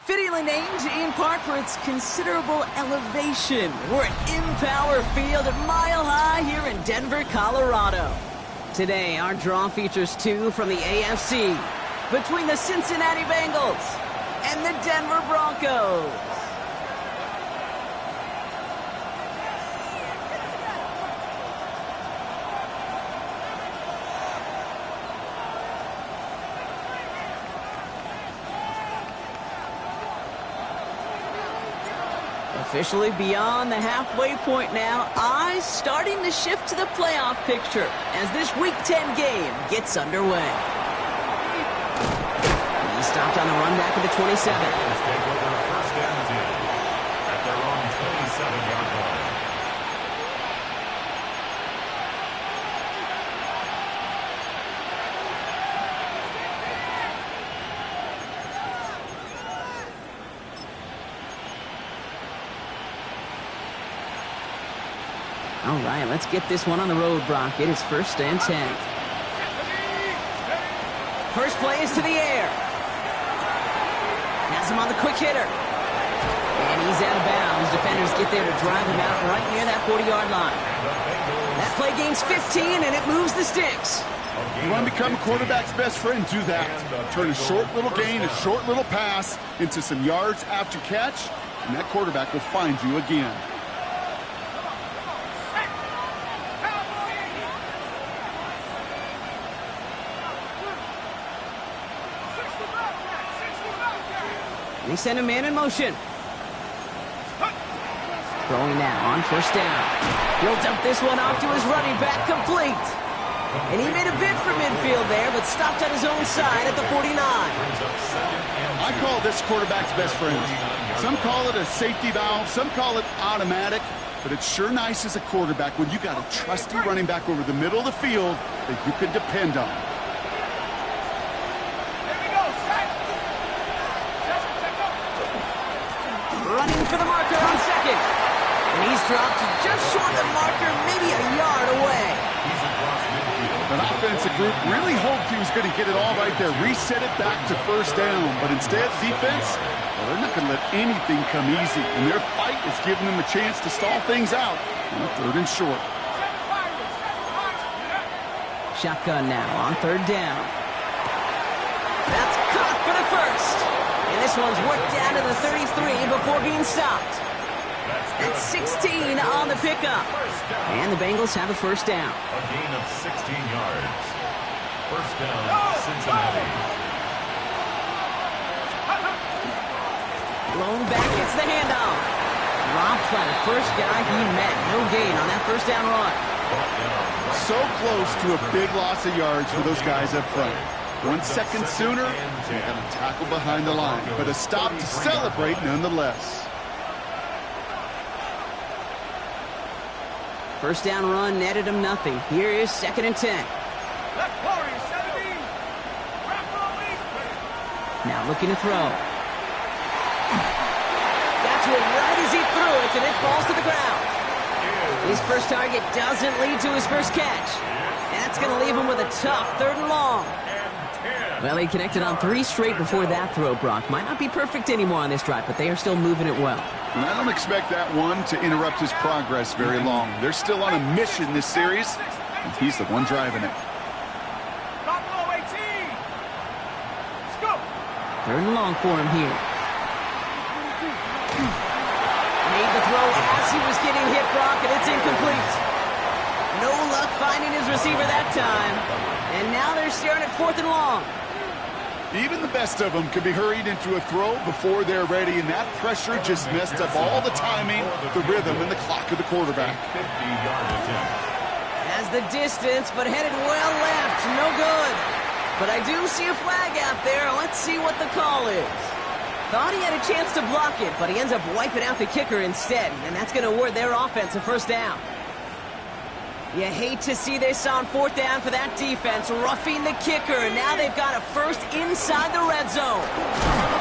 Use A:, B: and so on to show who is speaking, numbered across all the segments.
A: Fittingly named in part for its considerable elevation. We're at Empower Field at Mile High here in Denver, Colorado. Today, our draw features two from the AFC between the Cincinnati Bengals and the Denver Broncos. Officially beyond the halfway point now, eyes starting to shift to the playoff picture as this Week 10 game gets underway. He stopped on the run back at the 27.
B: Take over first and 10 at their own 27-yard line.
A: All right, let's get this one on the road, Brock. It is first and 10. First play is to the air. Has him on the quick hitter. And he's out of bounds. Defenders get there to drive him out right near that 40-yard line. That play gains 15, and it moves the sticks.
C: You want to become a quarterback's best friend, do that. Turn a short little gain, a short little pass into some yards after catch, and that quarterback will find you again.
A: They send a man in motion. Throwing now on first down. He'll dump this one off to his running back, complete. And he made a bid for midfield there, but stopped on his own side at the 49.
C: I call this quarterback's best friend. Some call it a safety valve, some call it automatic, but it's sure nice as a quarterback when you got a trusty running back over the middle of the field that you can depend on.
A: Running for the marker on second. And he's dropped just short of the marker, maybe a yard away.
C: An offensive group really hoped he was going to get it all right there, reset it back to first down. But instead, defense, well, they're not going to let anything come easy. And their fight is giving them a chance to stall things out on third and short.
A: Shotgun now on third down. That's caught for the first. And this one's worked down to the 33 before being stopped. That's 16 on the pickup. And the Bengals have a first down.
B: A gain of 16 yards. First down, Cincinnati.
A: Blown back, it's the handoff. Dropped by the first guy he met. No gain on that first down run.
C: So close to a big loss of yards for those guys up front. 1 second sooner, and got a tackle behind the line. But a stop to celebrate nonetheless.
A: First down run netted him nothing. Here is 2nd and 10. Now looking to throw. That's it right as he threw it, and it falls to the ground. His first target doesn't lead to his first catch. That's going to leave him with a tough 3rd and long. Well, he connected on 3 straight before that throw, Brock. Might not be perfect anymore on this drive, but they are still moving it well.
C: And I don't expect that one to interrupt his progress very long. They're still on a mission this series, and he's the one driving it.
A: 3rd and long for him here. Made the throw as he was getting hit, Brock, and it's incomplete. No luck finding his receiver that time. And now they're staring at 4th and long.
C: Even the best of them can be hurried into a throw before they're ready, and that pressure just messed up all the timing, the rhythm, and the clock of the quarterback.
A: Has the distance, but headed well left. No good. But I do see a flag out there. Let's see what the call is. Thought he had a chance to block it, but he ends up wiping out the kicker instead, and that's going to award their offense a 1st down. You hate to see this on 4th down for that defense, roughing the kicker, and now they've got a 1st inside the red zone.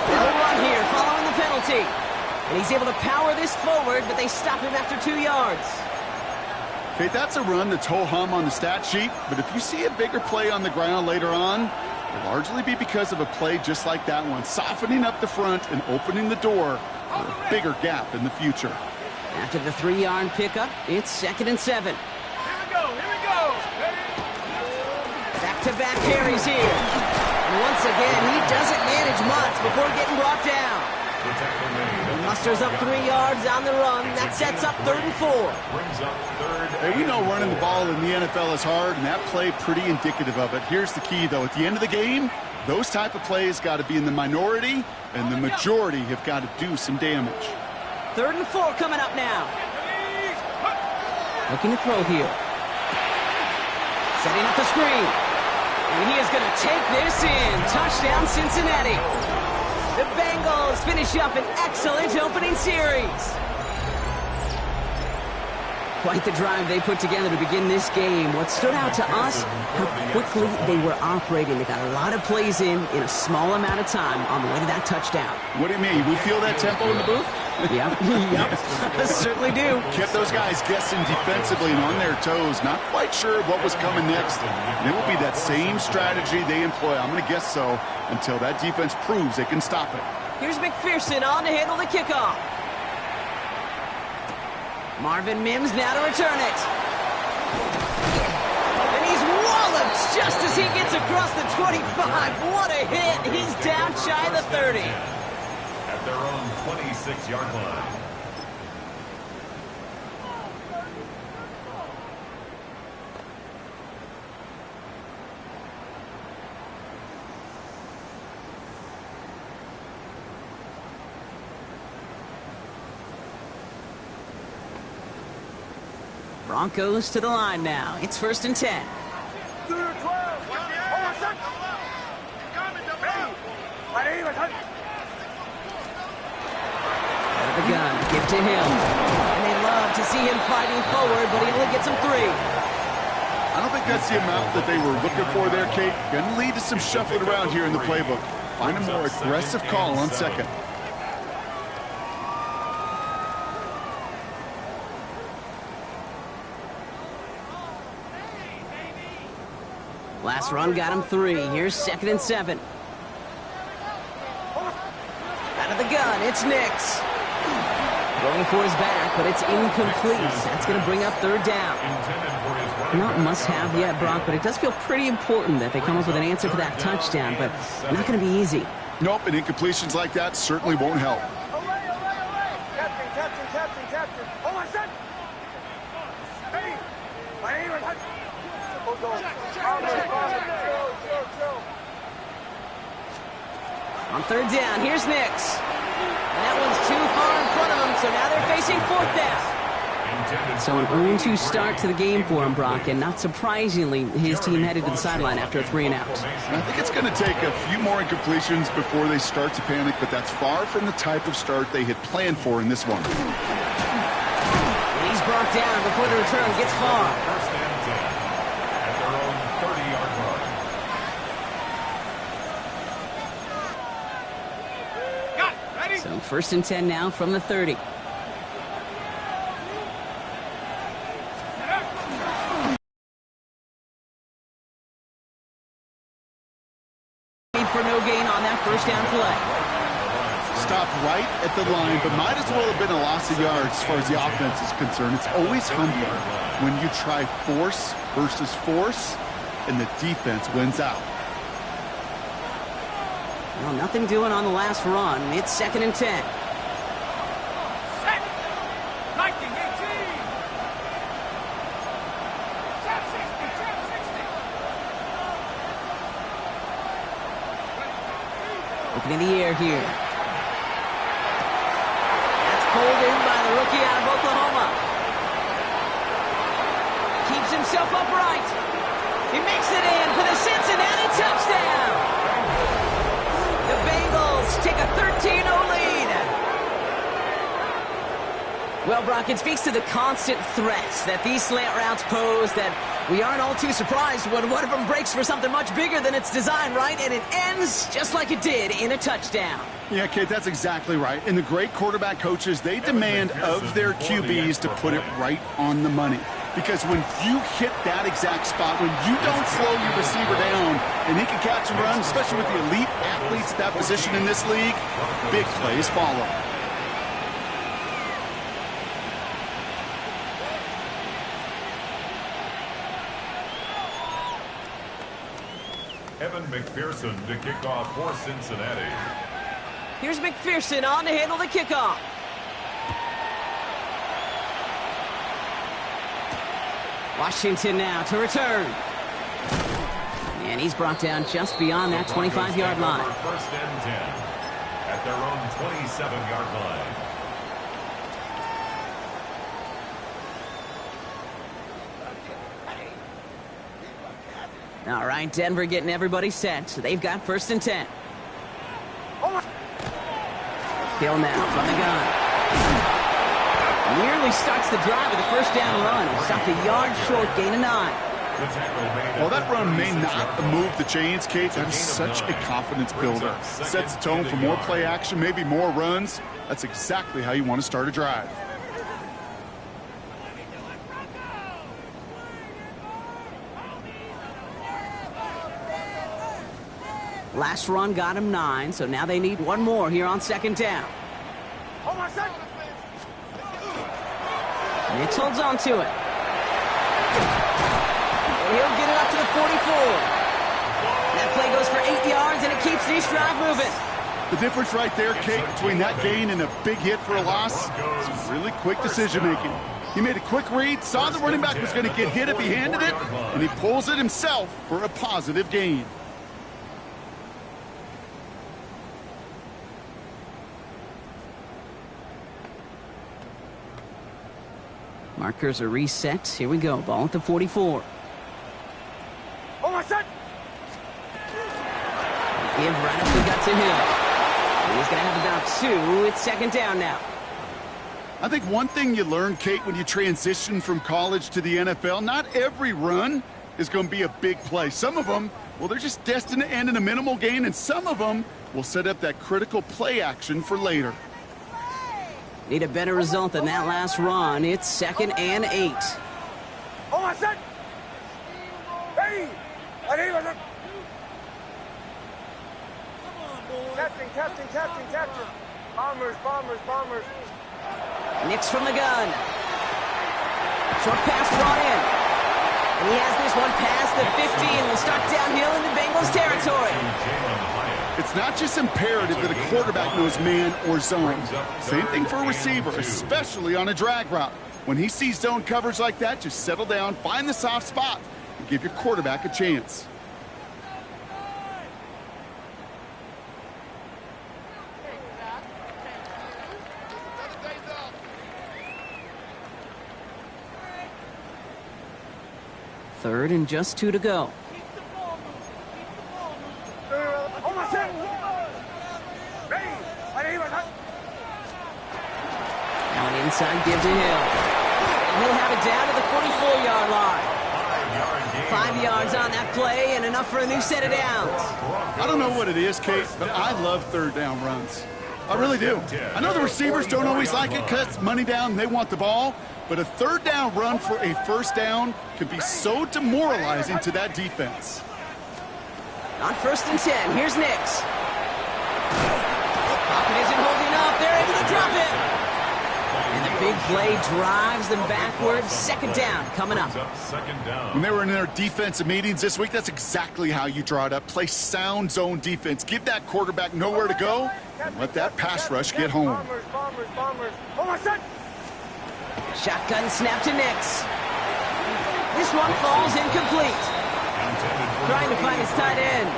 A: They'll run here following the penalty, and he's able to power this forward, but they stop him after 2 yards.
C: Okay, that's a run that's ho-hum on the stat sheet, but if you see a bigger play on the ground later on, it'll largely be because of a play just like that one, softening up the front and opening the door for a bigger gap in the future.
A: After the 3-yard pickup, it's 2nd and 7.
D: Here we go!
A: Back-to-back carries here. And once again, he doesn't manage much before getting brought down. He musters up 3 yards on the run. That sets up 3rd and 4.
C: Hey, we know running the ball in the NFL is hard, and that play pretty indicative of it. Here's the key, though. At the end of the game, those type of plays got to be in the minority, and the majority have got to do some damage.
A: 3rd and 4 coming up now. Looking to throw here. Setting up the screen. And he is going to take this in. Touchdown, Cincinnati. The Bengals finish up an excellent opening series. Quite the drive they put together to begin this game. What stood out to us, how quickly they were operating. They got a lot of plays in a small amount of time on the way to that touchdown.
C: What do you mean? We feel that tempo in the booth?
A: Yep, yep, certainly do.
C: Kept those guys guessing defensively and on their toes, not quite sure what was coming next. And it will be that same strategy they employ, I'm going to guess so, until that defense proves they can stop it.
A: Here's McPherson on to handle the kickoff. Marvin Mims now to return it. And he's walloped just as he gets across the 25. What a hit. He's down shy of the 30.
B: At their own 26-yard line.
A: Broncos to the line now. It's 1st and 10. Out of the gun, give to him. And they love to see him fighting forward, but he only gets him 3.
C: I don't think that's the amount that they were looking for there, Kate. Going to lead to some shuffling around here in the playbook. Find a more aggressive call on 2nd.
A: Last run got him 3. Here's 2nd and 7. Out of the gun, it's Nix. Going for his back, but it's incomplete. That's going to bring up 3rd down. Not must-have yet, Brock, but it does feel pretty important that they come up with an answer for that touchdown, but not going to be easy.
C: Nope, and incompletions like that certainly won't help.
D: Captain. Hold on, son. Hey, my name is...
A: On 3rd down, here's Nix. And that one's too far in front of him, so now they're facing 4th down. So an 0-2 start to the game for him, Brock, and not surprisingly, his team headed to the sideline after a 3-and-out.
C: I think it's going to take a few more incompletions before they start to panic, but that's far from the type of start they had planned for in this one.
A: And he's brought down before the return gets far.
B: First and 10 at their own 30-yard line.
A: So first and 10 now from the 30. For no gain on that first down play.
C: Stopped right at the line, but might as well have been a loss of yards as far as the offense is concerned. It's always humbling when you try force versus force, and the defense wins out.
A: Well, nothing doing on the last run. It's second and 10. Looking in the air here. That's pulled in by the rookie out of Oklahoma. Keeps himself upright. He makes it in for the Cincinnati touchdown. The Bengals take a 13-0 lead. Well, Brock, it speaks to the constant threats that these slant routes pose that we aren't all too surprised when one of them breaks for something much bigger than its design, right? And it ends just like it did in a touchdown.
C: Yeah, Kate, that's exactly right. And the great quarterback coaches, they demand of their QBs to put it right on the money. Because when you hit that exact spot, when you don't slow your receiver down and he can catch and run, especially with the elite athletes at that position in this league, big plays follow.
B: Evan McPherson to kick off for Cincinnati.
A: Here's McPherson on to handle the kickoff. Washington now to return. And he's brought down just beyond that 25-yard line.
B: First and 10 at their own 27-yard line.
A: All right, Denver getting everybody set. So they've got first and 10. Hill now from the gun. Nearly starts the drive with a first down run. Stopped a yard short, gain of 9.
C: Well, that run may not move the chains, Kate. That is such a confidence builder. Sets the tone for more play action, maybe more runs. That's exactly how you want to start a drive.
A: Last run got him 9, so now they need one more here on second down. Mitch holds on to it. And he'll get it up to the 44. That play goes for 8 yards, and it keeps this drive moving.
C: The difference right there, Kate, between that gain and a big hit for a loss is really quick decision-making. He made a quick read, saw the running back was going to get hit if he handed it, and he pulls it himself for a positive gain.
A: Markers are reset. Here we go. Ball at the 44. Give right up the gut to Hill. He's going to have about 2. It's second down now.
C: I think one thing you learn, Kate, when you transition from college to the NFL, not every run is going to be a big play. Some of them, well, they're just destined to end in a minimal gain, and some of them will set up that critical play action for later.
A: Need a better result than that last run. It's second and 8.
D: Captain. Bombers.
A: Nix from the gun. Short pass brought in. And he has this one past the 50 and will start downhill into Bengals territory.
C: It's not just imperative that a quarterback knows man or zone. Same thing for a receiver, especially on a drag route. When he sees zone coverage like that, just settle down, find the soft spot, and give your quarterback a chance.
A: Third and just 2 to go.
D: Almost set. Ready.
A: Now an inside give to Hill. And he'll have it down to the 44-yard line. 5 yards on that play and enough for a new set of downs.
C: I don't know what it is, Kate, but I love third down runs. I really do. I know the receivers don't always like it because it's money down and they want the ball, but a third down run for a first down can be so demoralizing to that defense.
A: On 1st and 10, here's Nix. Pocket isn't holding up. They're able to drop it. And the big play drives them backwards. 2nd down coming up.
C: When they were in their defensive meetings this week, that's exactly how you draw it up. Play sound zone defense. Give that quarterback nowhere to go and let that pass rush get home.
D: Almost set.
A: Shotgun snap to Nix. This one falls incomplete. Trying to find his tight end.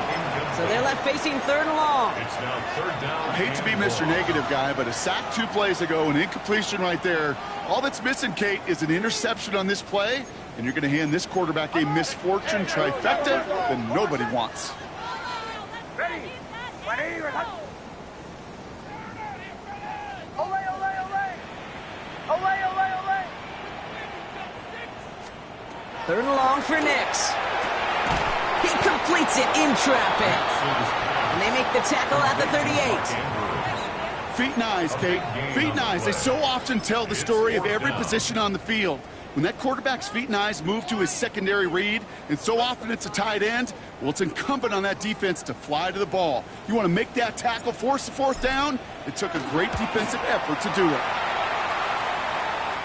A: So they're left facing 3rd and long.
B: It's now 3rd down.
C: I hate to be Mr. Negative guy, but a sack 2 plays ago, an incompletion right there. All that's missing, Kate, is an interception on this play, and you're going to hand this quarterback a misfortune trifecta that nobody wants.
D: Ready. Ole.
A: 3rd and long for Nix. He completes it in traffic. And they make the tackle at the 38.
C: Feet and eyes, Kate. Feet and eyes. They so often tell the story of every position on the field. When that quarterback's feet and eyes move to his secondary read, and so often it's a tight end, well, it's incumbent on that defense to fly to the ball. You want to make that tackle, force the 4th down? It took a great defensive effort to do it.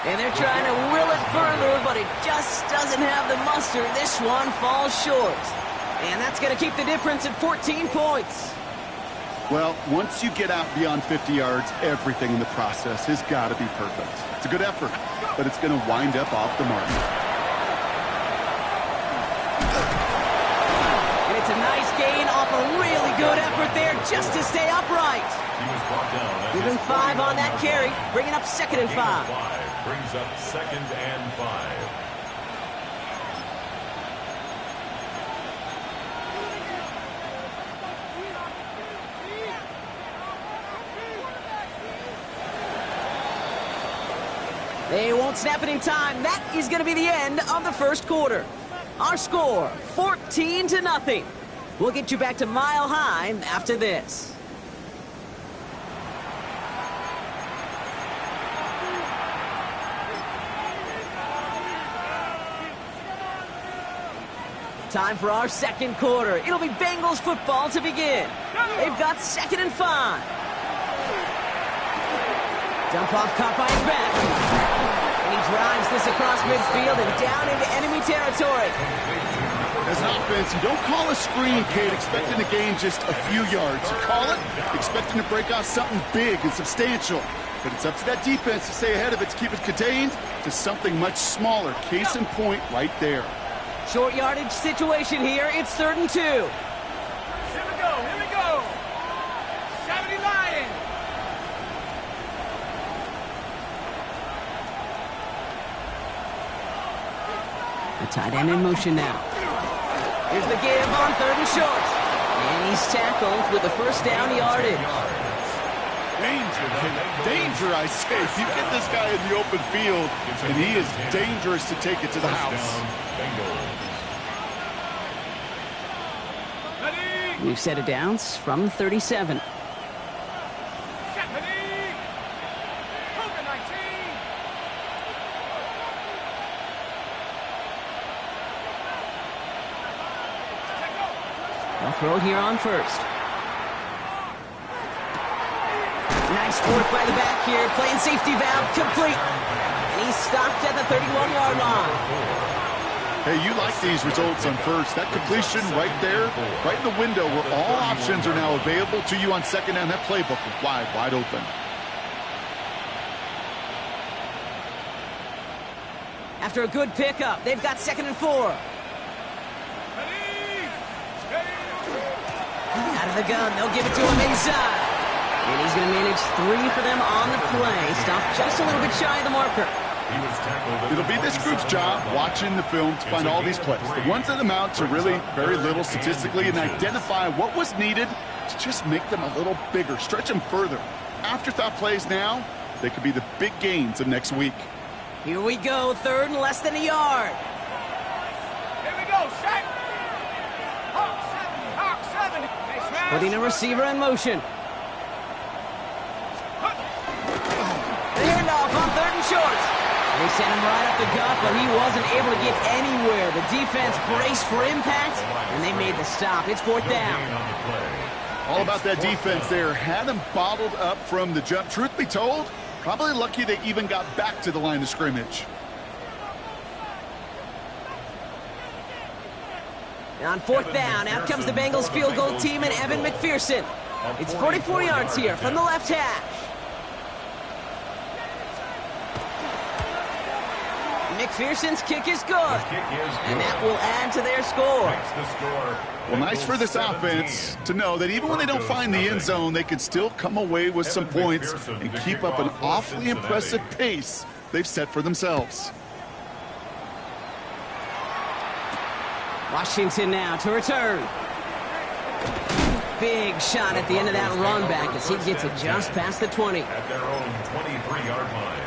A: And they're trying to will it further, but it just doesn't have the muster. This one falls short. And that's going to keep the difference at 14 points.
C: Well, once you get out beyond 50 yards, everything in the process has got to be perfect. It's a good effort, but it's going to wind up off the mark.
A: And it's a nice gain off a really good effort there just to stay upright.
B: He was brought down.
A: Give him 5 on that carry, bringing up 2nd and 5.
B: Brings up 2nd and 5.
A: They won't snap it in time. That is going to be the end of the 1st quarter. Our score, 14-0. We'll get you back to Mile High after this. Time for our 2nd quarter. It'll be Bengals football to begin. They've got 2nd and 5. Dump off caught by his back. And he drives this across midfield and down into enemy territory.
C: As an offense, you don't call a screen, Kate, expecting to gain just a few yards. You call it expecting to break off something big and substantial. But it's up to that defense to stay ahead of it, to keep it contained to something much smaller. Case in point right there.
A: Short yardage situation here. It's 3rd and 2.
D: Here we go. 70 Lions.
A: The tight end in motion now. Here's the give on 3rd and short. And he's tackled with the 1st down yardage.
C: Danger, Kate. Danger, I say. You get this guy in the open field, and he is dangerous to take it to the house.
A: New set of downs from 37. They'll throw it here on 1st. Nice work by the back here. Playing safety valve complete. And he's stopped at the 31-yard line.
C: Hey, you like these results on 1st. That completion right there, right in the window where all options are now available to you on 2nd down. That playbook is wide open.
A: After a good pickup, they've got 2nd and 4. Out of the gun, they'll give it to him inside. And he's going to manage 3 for them on the play. Stopped just a little bit shy of the marker.
C: It'll be this group's job watching the film to find all these plays. The ones that amount to really very little statistically and identify what was needed to just make them a little bigger, stretch them further. Afterthought plays now, they could be the big gains of next week.
A: Here we go, third and less than a yard.
D: Here we go, set. Hawk 7. Hey, smash.
A: Putting a receiver in motion. The handoff on third and short. They sent him right up the gut, but he wasn't able to get anywhere. The defense braced for impact, and they made the stop. It's fourth down.
C: All about that defense there. Had them bottled up from the jump. Truth be told, probably lucky they even got back to the line of scrimmage.
A: On fourth down, out comes the Bengals field goal team and Evan McPherson. It's 44 yards here from the left hash. McPherson's kick is good, and that will add to their score.
C: Well, nice for this offense to know that even when they don't find the end zone, they can still come away with some points and keep up an awfully impressive pace they've set for themselves.
A: Washington now to return. Big shot at the end of that run back as he gets it just past the 20.
B: At their own 23-yard line.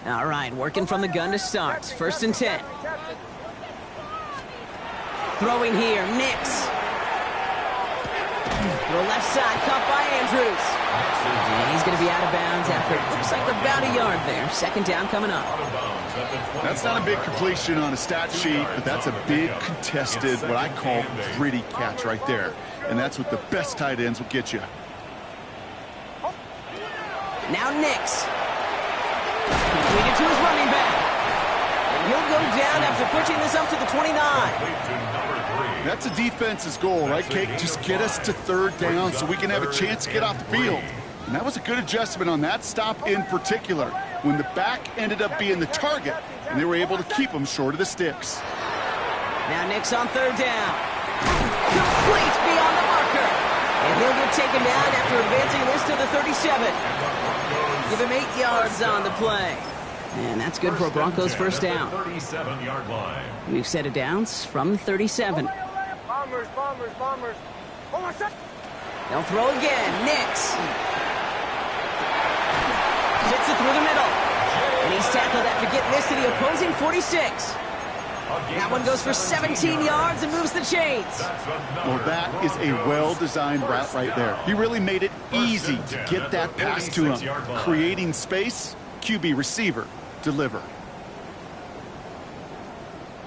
A: All right, working from the gun to start. First and 10. Throwing here, Nix. To the left side, caught by Andrews. And he's going to be out of bounds after it looks like about a yard there. Second down coming up.
C: That's not a big completion on a stat sheet, but that's a big contested, what I call gritty catch right there. And that's what the best tight ends will get you.
A: Now Nix. Completed to his running back. And he'll go down after pushing this up to the 29.
C: That's a defense's goal, right, Kate? Just get us to third down so we can have a chance to get off the field. And that was a good adjustment on that stop in particular, when the back ended up being the target, and they were able to keep him short of the sticks.
A: Now Nix on third down. Complete beyond the marker. And he'll get taken down after advancing this to the 37. Give him 8 yards on the play. And that's good for Broncos first down.
B: 37-yard line.
A: We've set it downs from the 37.
D: Bombers. Oh, my son.
A: They'll throw again. Nix. Hits it through the middle. And he's tackled after getting this to the opposing 46. That one goes for 17 yards and moves the chains.
C: Well, that is a well-designed route right there. He really made it easy to get that pass to him. Creating space, QB receiver, deliver.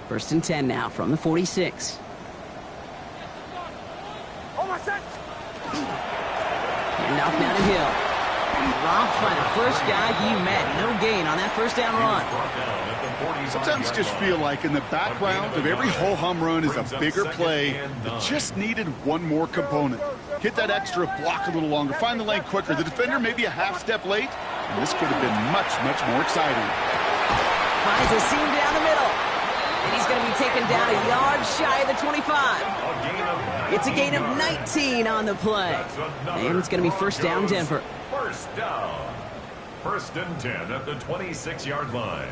A: First and 10 now from the 46.
D: Oh, my son.
A: And off down the hill. Robbed by the first guy he met. No gain on that first down run.
C: Sometimes you just feel like in the background of every ho-hum run is a bigger play that just needed one more component. Hit that extra block a little longer, find the lane quicker. The defender maybe a half step late, and this could have been much, much more exciting.
A: Finds a seam down the middle. And he's going to be taken down a yard shy of the 25. It's a gain of 19 on the play. And it's going to be first down, Denver.
B: First down. First and 10 at the 26-yard line.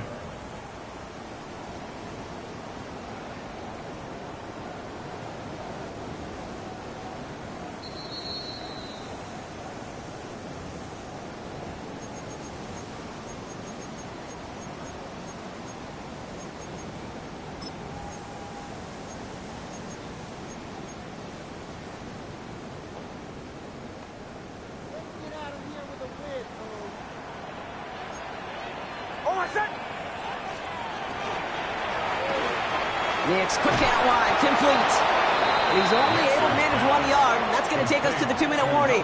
A: Nix, quick out wide, complete. And he's only able to manage 1 yard. And that's going to take us to the 2-minute warning.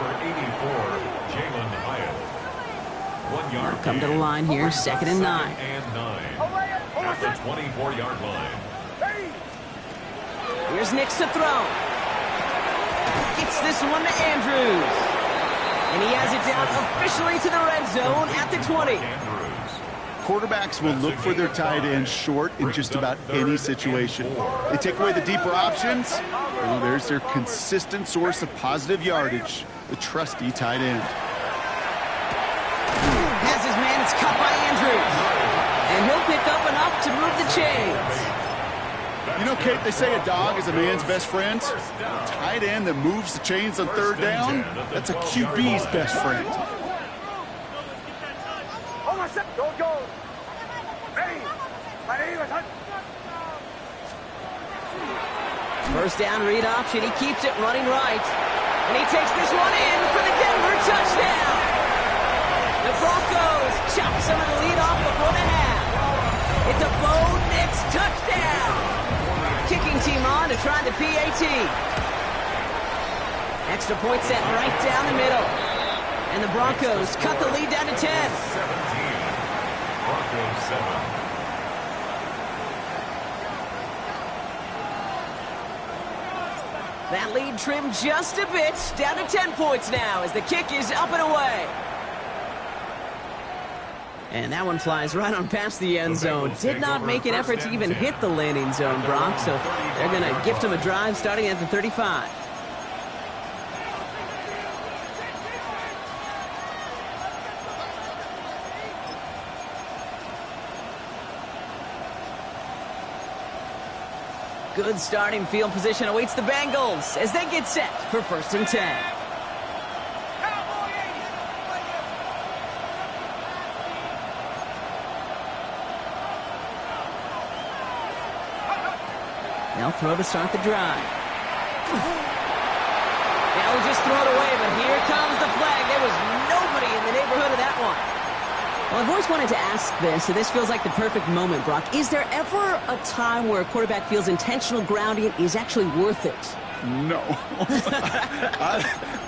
A: Now come to the line here, second and 9.
B: At the 24-yard line.
A: Here's Nix to throw. Gets this one to Andrews. And he has it down officially to the red zone at the 20.
C: Quarterbacks will look for their tight end short in just about any situation. They take away the deeper options. Well, there's their consistent source of positive yardage, the trusty tight end.
A: Has his man, it's caught by Andrews. And he'll pick up enough to move the chains.
C: You know, Kate, they say a dog is a man's best friend. A tight end that moves the chains on third down, that's a QB's best friend.
D: Don't go. Ready.
A: First down read option. He keeps it running right. And he takes this one in for the Denver touchdown. The Broncos chop some of the lead off before the half. It's a Bo Nix touchdown. Kicking team on to try the PAT. Extra point set right down the middle. And the Broncos cut the lead down to 10.
B: 17. Broncos 7.
A: That lead trimmed just a bit, down to 10 points now as the kick is up and away. And that one flies right on past the end zone. Did not make an effort to even hit the landing zone, Brock, so they're going to gift him a drive starting at the 35. Good starting field position awaits the Bengals as they get set for 1st and 10. They'll throw to start the drive. They'll just throw it away, but here comes the flag. There was nobody in the neighborhood of that one. Well, I've always wanted to ask this, and this feels like the perfect moment, Brock. Is there ever a time where a quarterback feels intentional grounding is actually worth it?
C: No.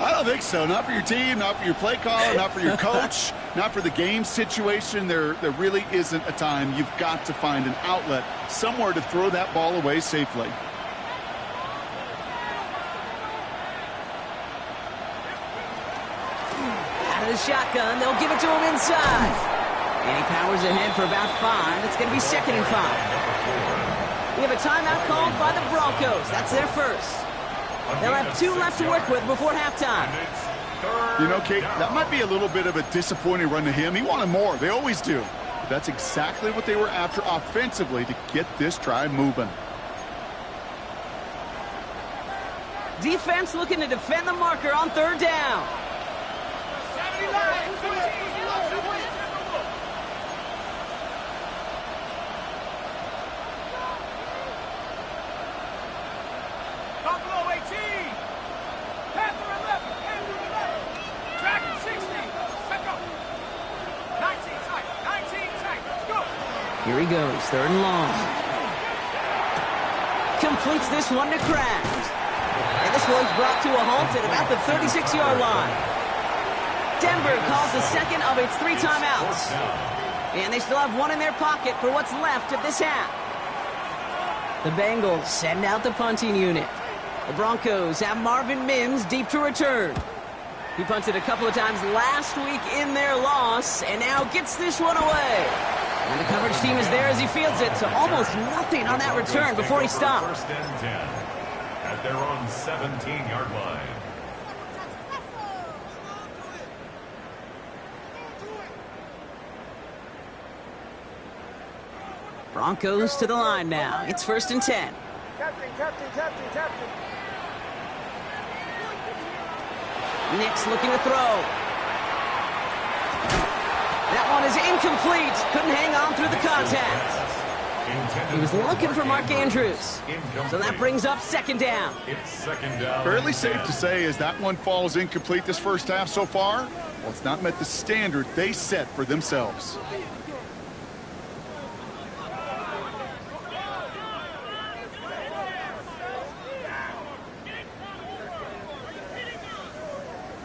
C: I don't think so. Not for your team, not for your play caller, not for your coach, not for the game situation. There really isn't a time. You've got to find an outlet, somewhere to throw that ball away safely.
A: Out of the shotgun, they'll give it to him inside. And he powers ahead for about 5. It's going to be 2nd and 5. We have a timeout called by the Broncos. That's their first. They'll have 2 left to work with before halftime.
C: You know, Kate, that might be a little bit of a disappointing run to him. He wanted more. They always do. But that's exactly what they were after offensively to get this drive moving.
A: Defense looking to defend the marker on 3rd down. Here he goes, 3rd and long. Completes this one to Kraft. And this one's brought to a halt at about the 36-yard line. Denver calls the 2nd of its 3 timeouts. And they still have 1 in their pocket for what's left of this half. The Bengals send out the punting unit. The Broncos have Marvin Mims deep to return. He punted a couple of times last week in their loss and now gets this one away. And the coverage team is there as he fields it, so almost nothing on that return before he stops.
B: 1st and 10 at their own 17-yard line.
A: Broncos to the line now. It's 1st and 10.
D: Captain.
A: Nix looking to throw. That one is incomplete. Couldn't hang on through the contact. He was looking for Mark Andrews. So that brings up 2nd down.
B: It's 2nd down.
C: Fairly safe to say as that one falls incomplete this first half so far, well, it's not met the standard they set for themselves.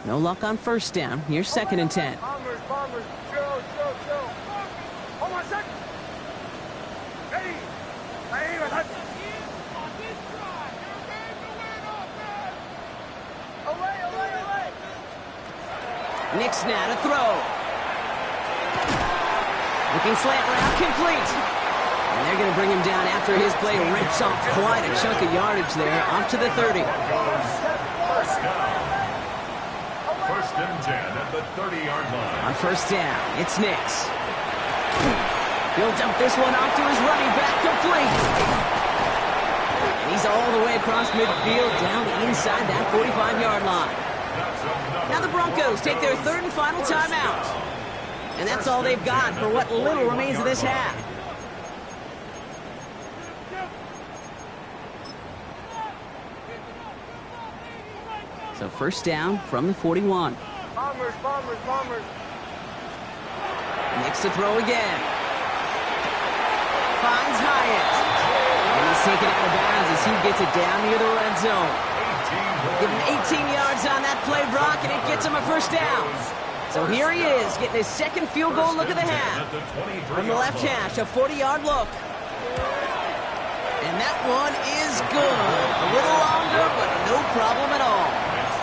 A: No luck on 1st down. Here's 2nd and 10.
D: Bombers. Chill. Hold on a second. Ready. Away.
A: Nix now to throw. Looking slant route, complete. And they're going to bring him down after his play rips off quite a chunk of yardage there, up to the 30.
B: First down. First and 10 at the 30-yard line.
A: On first down, it's Nix. He'll dump this one off to his running back, complete. And he's all the way across midfield, down inside that 45-yard line. Now the Broncos take their third and final timeout. And that's all they've got for what little remains of this half. So first down from the 41.
D: Bombers.
A: Nix to throw again. Finds Hyatt. And he's taken out of bounds as he gets it down near the red zone. Give him 18 yards on that play, Brock, and it gets him a first down. So here he is, getting his second field goal look of the half. From the left hash, a 40-yard look. And that one is good. A little longer, but no problem at all.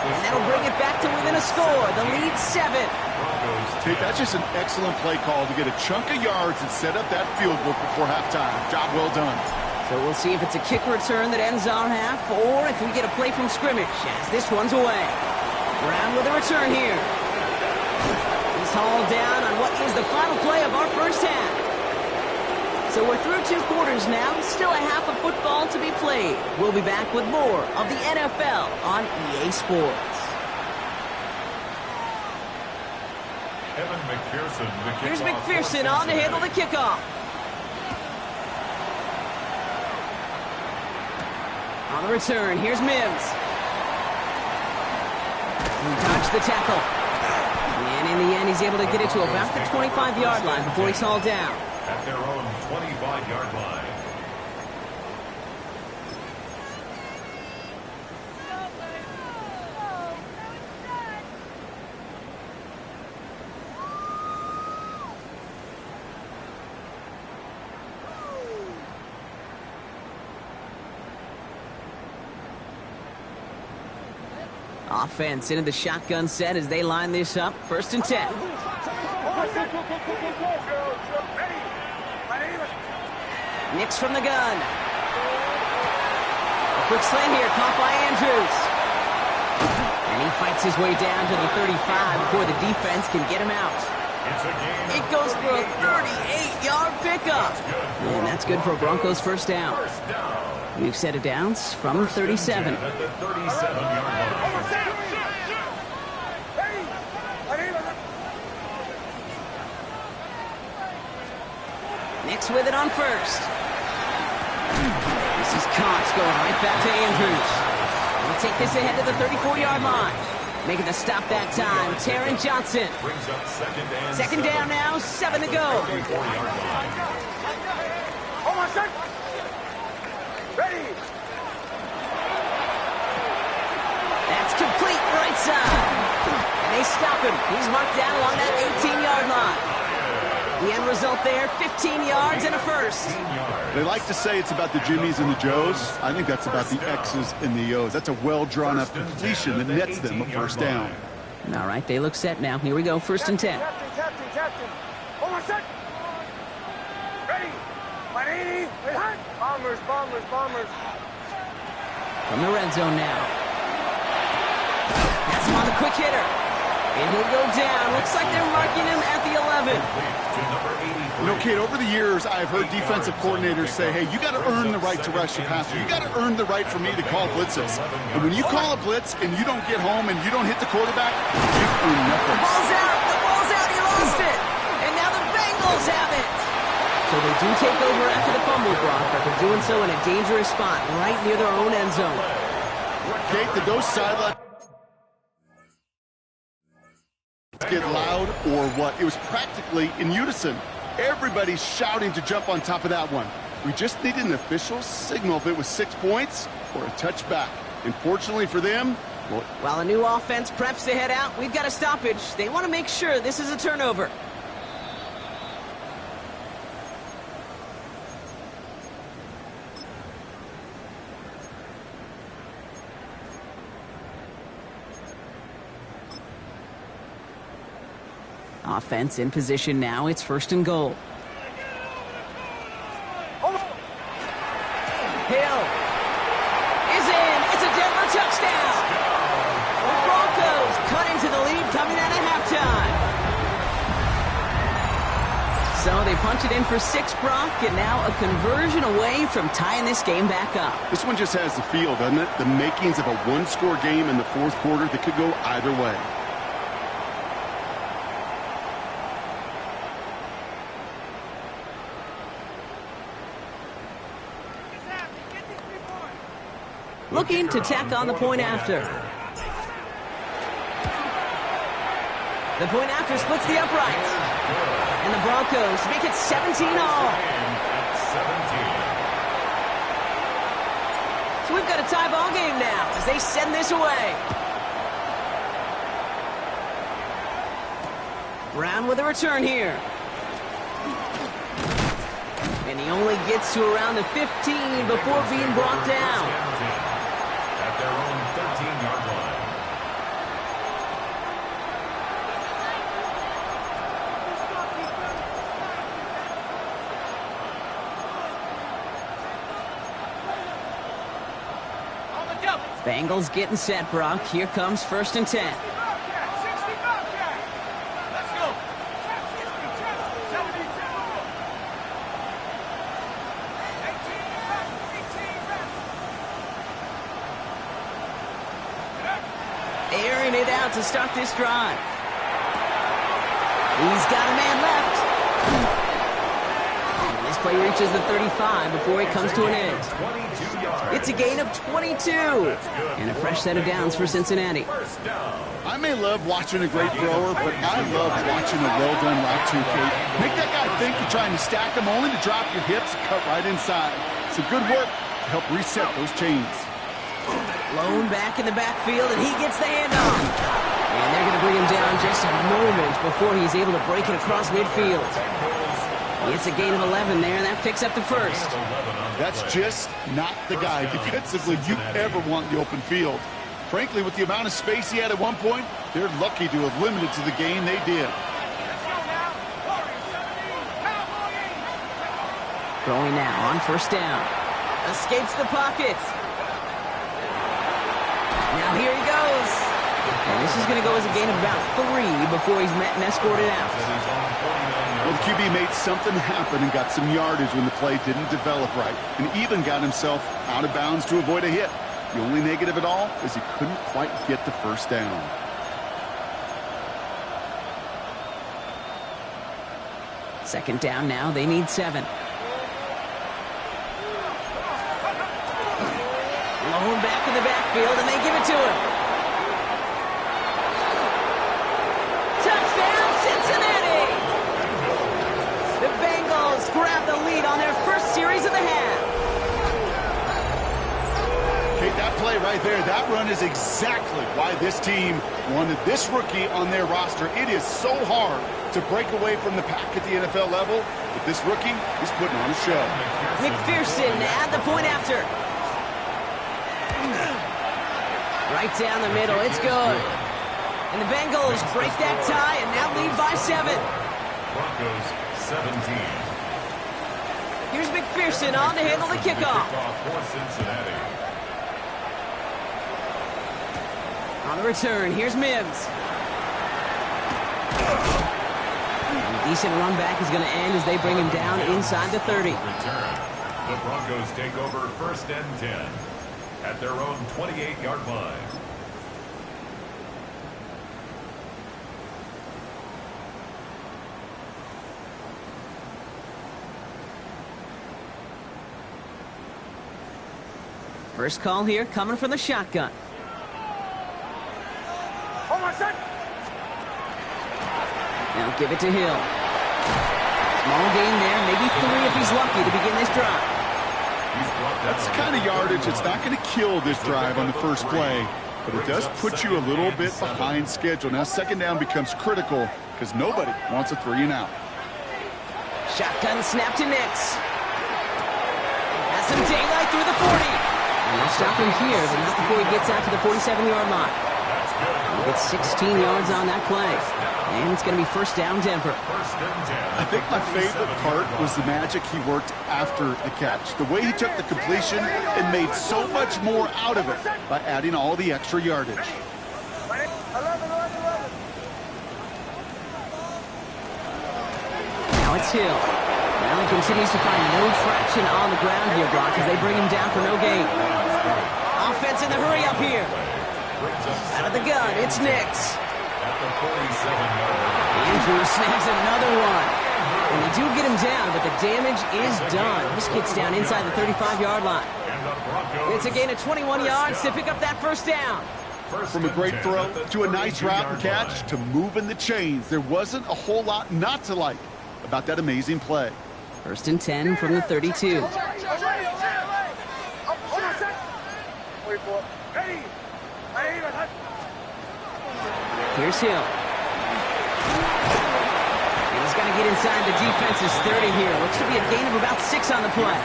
A: And that'll bring it back to within a score. The lead 7.
C: Hey, that's just an excellent play call to get a chunk of yards and set up that field goal before halftime. Job well done.
A: So we'll see if it's a kick return that ends our half, or if we get a play from scrimmage as this one's away. Brown with a return here. He's hauled down on what is the final play of our first half. So we're through 2 quarters now, still a half of football to be played. We'll be back with more of the NFL on EA Sports. Here's McPherson on to handle the kickoff. On the return, here's Mims. He dodged the tackle. And in the end, he's able to get it to about the 25-yard line before he's hauled down.
B: At their own 25-yard line.
A: Offense into the shotgun set as they line this up. First and 10. Nix from the gun. A quick slant here, caught by Andrews. And he fights his way down to the 35 before the defense can get him out. It goes for a 38-yard pickup. And that's good for a Broncos first down. We've set it down from 37.
B: At the 37-yard line.
A: Nix with it on first. This is Cox going right back to Andrews. We'll take this ahead to the 34-yard line. Making the stop that time, Taron Johnson.
B: Brings up
A: Second down now, 7 to go.
D: Ready.
A: That's complete right side. And they stop him. He's marked down along that 18-yard line. The end result there, 15 yards and a first.
C: They like to say it's about the Jimmies and the Joes. I think that's about the X's and the O's. That's a well-drawn-up completion that nets them a first down.
A: All right, they look set now. Here we go, first and 10.
D: Captain. Hold on, set. Ready. 180. Bombers.
A: From the red zone now. That's him on the quick hitter. And he'll go down. Looks like they're marking him at the 11.
C: You know, Kate, over the years, I've heard defensive coordinators say, hey, you got to earn the right to rush the passer. You got to earn the right for me to call blitzes. And when you call a blitz and you don't get home and you don't hit the quarterback, you've earned nothing.
A: The ball's out. He lost it. And now the Bengals have it. So they do take over after the fumble, Brock, but they're doing so in a dangerous spot right near their own end zone.
C: Kate, did those sidelines get loud or what? It was practically in unison. Everybody's shouting to jump on top of that one. We just needed an official signal if it was 6 points or a touchback. And fortunately for them, well,
A: while a new offense preps to head out, we've got a stoppage. They want to make sure this is a turnover. Offense in position now. It's 1st and goal. Hill is in. It's a Denver touchdown. The Broncos cut into the lead coming out of halftime. So they punch it in for 6, Brock, and now a conversion away from tying this game back up.
C: This one just has the feel, doesn't it? The makings of a one-score game in the 4th quarter that could go either way.
A: Looking to tack on the point after. The point after splits the uprights. And the Broncos make it 17 all. So we've got a tie ball game now as they send this away. Brown with a return here. And he only gets to around the 15 before being brought down.
B: At their own 13-yard line.
A: Bengals getting set, Brock. Here comes 1st and 10. Airing it out to start this drive. He's got a man left. And this play reaches the 35 before it comes to an end. It's a gain of 22. And a fresh set of downs for Cincinnati.
C: I may love watching a great thrower, but I love watching a well-done route too, Kate. Make that guy think you're trying to stack him only to drop your hips and cut right inside. Some good work to help reset those chains.
A: Lone back in the backfield, and he gets the handoff. And they're going to bring him down just a moment before he's able to break it across midfield. It's a gain of 11 there, and that picks up the 1st.
C: That's just not the guy defensively you ever want in the open field. Frankly, with the amount of space he had at one point, they're lucky to have limited to the gain they did.
A: Throwing now on 1st down. Escapes the pocket. Now here he goes. And this is going to go as a gain of about 3 before he's met and escorted out.
C: Well, the QB made something happen and got some yardage when the play didn't develop right, and even got himself out of bounds to avoid a hit. The only negative at all is he couldn't quite get the 1st down.
A: Second down now. They need 7. Lone back in the backfield, and they give it to him. Touchdown, Cincinnati! The Bengals grab the lead on their 1st series of the half.
C: Kate, that play right there, that run is exactly why this team wanted this rookie on their roster. It is so hard to break away from the pack at the NFL level, but this rookie is putting on a show.
A: McPherson at the point after. Right down the middle, it's good. And the Bengals break that tie and now lead by 7.
B: Broncos 17.
A: Here's McPherson on to handle the kickoff.
B: For Cincinnati.
A: On the return, here's Mims. And a decent run back is going to end as they bring him down inside the 30.
B: Return. The Broncos take over 1st and 10 at their own 28-yard line.
A: First call here coming from the shotgun.
D: Hold on, son.
A: Now give it to Hill. Small gain there, maybe 3 if he's lucky to begin this drive.
C: That's the kind of yardage that's not going to kill this drive on the first play, but it does put you a little bit behind schedule. Now 2nd down becomes critical because nobody wants a 3 and out.
A: Shotgun snap to Nix. Has some daylight through the 40. And they'll stop him here, but not before he gets out to the 47-yard line. It's 16 yards on that play. And it's going to be first down, Denver.
C: I think my favorite part was the magic he worked after the catch. The way he took the completion and made so much more out of it by adding all the extra yardage.
A: Now it's Hill. Allen continues to find no traction on the ground here, Brock, as they bring him down for no gain. Offense in the hurry up here. Out of the gun, it's Nix. Andrews snags another one. And they do get him down, but the damage is done. This gets down inside the 35-yard line. It's a gain of 21 yards to pick up that first down.
C: From a great throw to a nice route and catch to moving the chains, there wasn't a whole lot not to like about that amazing play.
A: First and 10 from the 32. Here's Hill. And he's going to get inside the defense's 30 here. Looks to be a gain of about 6 on the play.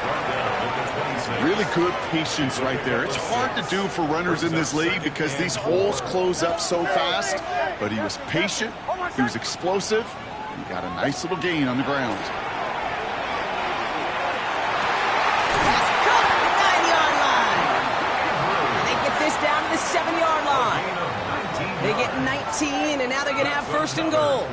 C: Really good patience right there. It's hard to do for runners in this league because these holes close up so fast. But he was patient, he was explosive, and he got a nice little gain on the ground.
A: He's caught at the 9-yard line. And they get this down to the 7-yard line. They get 19, and now they're going to have first and goal.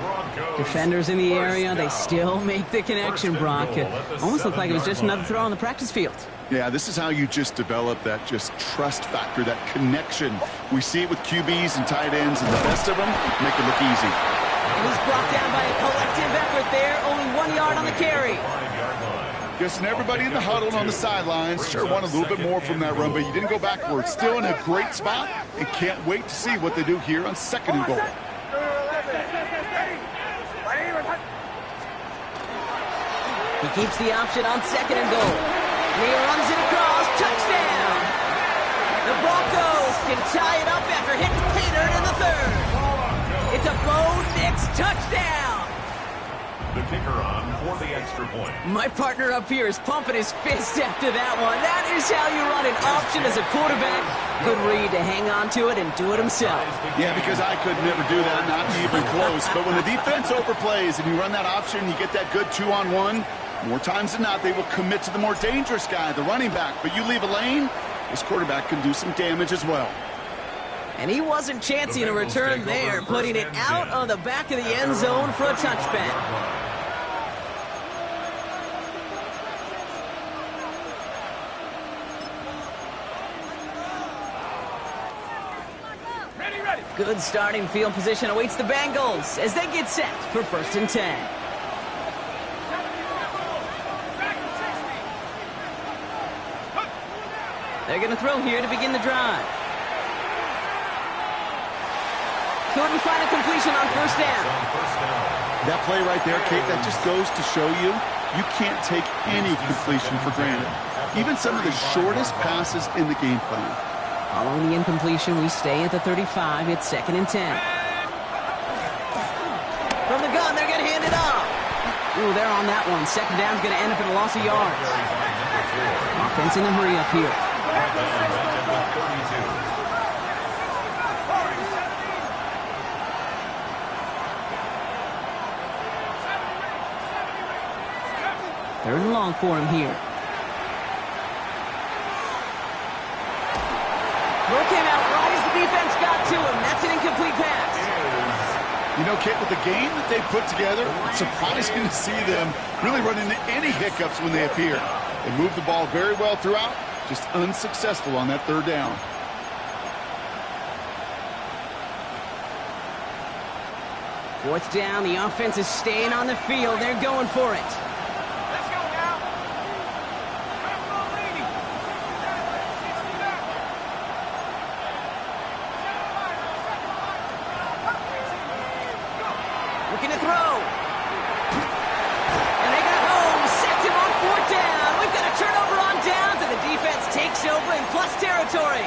A: Defenders in the area, they still make the connection, Brock. It almost looked like it was just another throw on the practice field.
C: Yeah, this is how you just develop that just trust factor, that connection. We see it with QBs and tight ends, and the best of them make it look easy.
A: And he's brought down by a collective effort there, only 1 yard on the carry.
C: Guessing everybody in the huddle and on the sidelines sure want a little bit more from that run, but you didn't go backwards. Still in a great spot, and can't wait to see what they do here on second and goal.
A: He keeps the option on second and goal. And he runs it across. Touchdown! The Broncos can tie it up after hitting Pater in the third. It's a Bo Nix touchdown!
B: The kicker on for the extra point.
A: My partner up here is pumping his fist after that one. That is how you run an option as a quarterback. Good read to hang on to it and do it himself.
C: Yeah, because I could never do that, not even close. But when the defense overplays and you run that option, you get that good 2-on-1, more times than not, they will commit to the more dangerous guy, the running back. But you leave a lane, this quarterback can do some damage as well.
A: And he wasn't chancing a return there, putting it out on the back of the end zone for a touchback. Good starting field position awaits the Bengals as they get set for first and 10. They're going to throw here to begin the drive. Couldn't find a completion on first down.
C: That play right there, Kate, that just goes to show you, you can't take any completion for granted. Even some of the shortest passes in the game plan.
A: Following the incompletion, we stay at the 35. It's second and 10. From the gun, they're going to hand it off. Ooh, they're on that one. Second down's going to end up in a loss of yards. Offense in the hurry up here. Third and long for him here. Throw came out right as the defense got to him. That's an incomplete pass.
C: You know, Kit, with the game that they put together, it's surprising to see them really run into any hiccups when they appear. They move the ball very well throughout, just unsuccessful on that third down.
A: Fourth down, the offense is staying on the field. They're going for it. Looking to throw. And they got home. Sacked him on fourth down. We've got a turnover on downs, and the defense takes over in plus territory.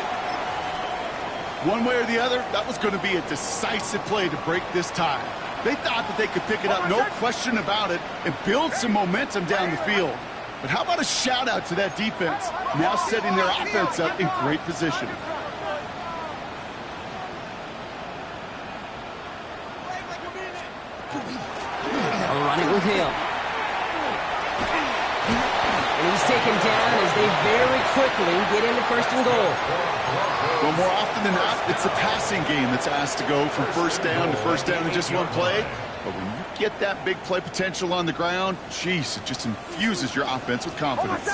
C: One way or the other, that was going to be a decisive play to break this tie. They thought that they could pick it up, no question about it, and build some momentum down the field. But how about a shout-out to that defense, now setting their offense up in great position.
A: downhill. And he's taken down as they very quickly get into 1st and goal.
C: Well, more often than not, it's the passing game that's asked to go from 1st down to 1st down in just one play. But when you get that big play potential on the ground, geez, it just infuses your offense with confidence.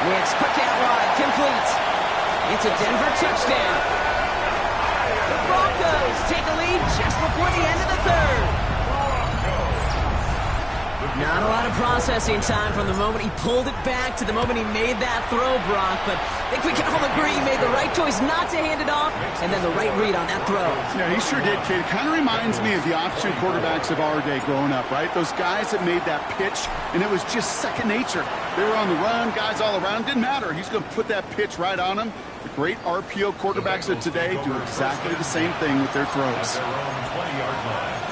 A: Wicks, quick out wide, complete. It's a Denver touchdown. The Broncos take a lead just before the end of the 3rd. Not a lot of processing time from the moment he pulled it back to the moment he made that throw, Brock, but I think we can all agree he made the right choice not to hand it off, and then the right read on that throw.
C: Yeah, he sure did, kid. It kind of reminds me of the option quarterbacks of our day growing up, right? Those guys that made that pitch, and it was just second nature. They were on the run, guys all around. Didn't matter. He's going to put that pitch right on them. The great RPO quarterbacks of today do exactly the same thing with their throws.
B: Their own 20-yard line.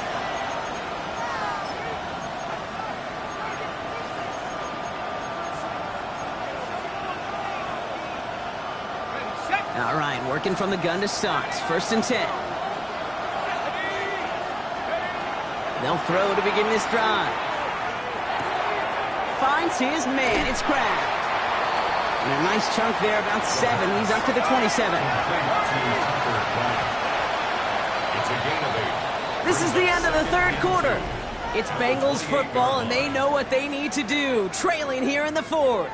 A: All right, working from the gun to start. 1st and 10. They'll throw to begin this drive. Finds his man. It's Kraft. And a nice chunk there, about 7. He's up to the 27.
B: It's a gain of 8.
A: This is the end of the 3rd quarter. It's Bengals football, and they know what they need to do, trailing here in the 4th.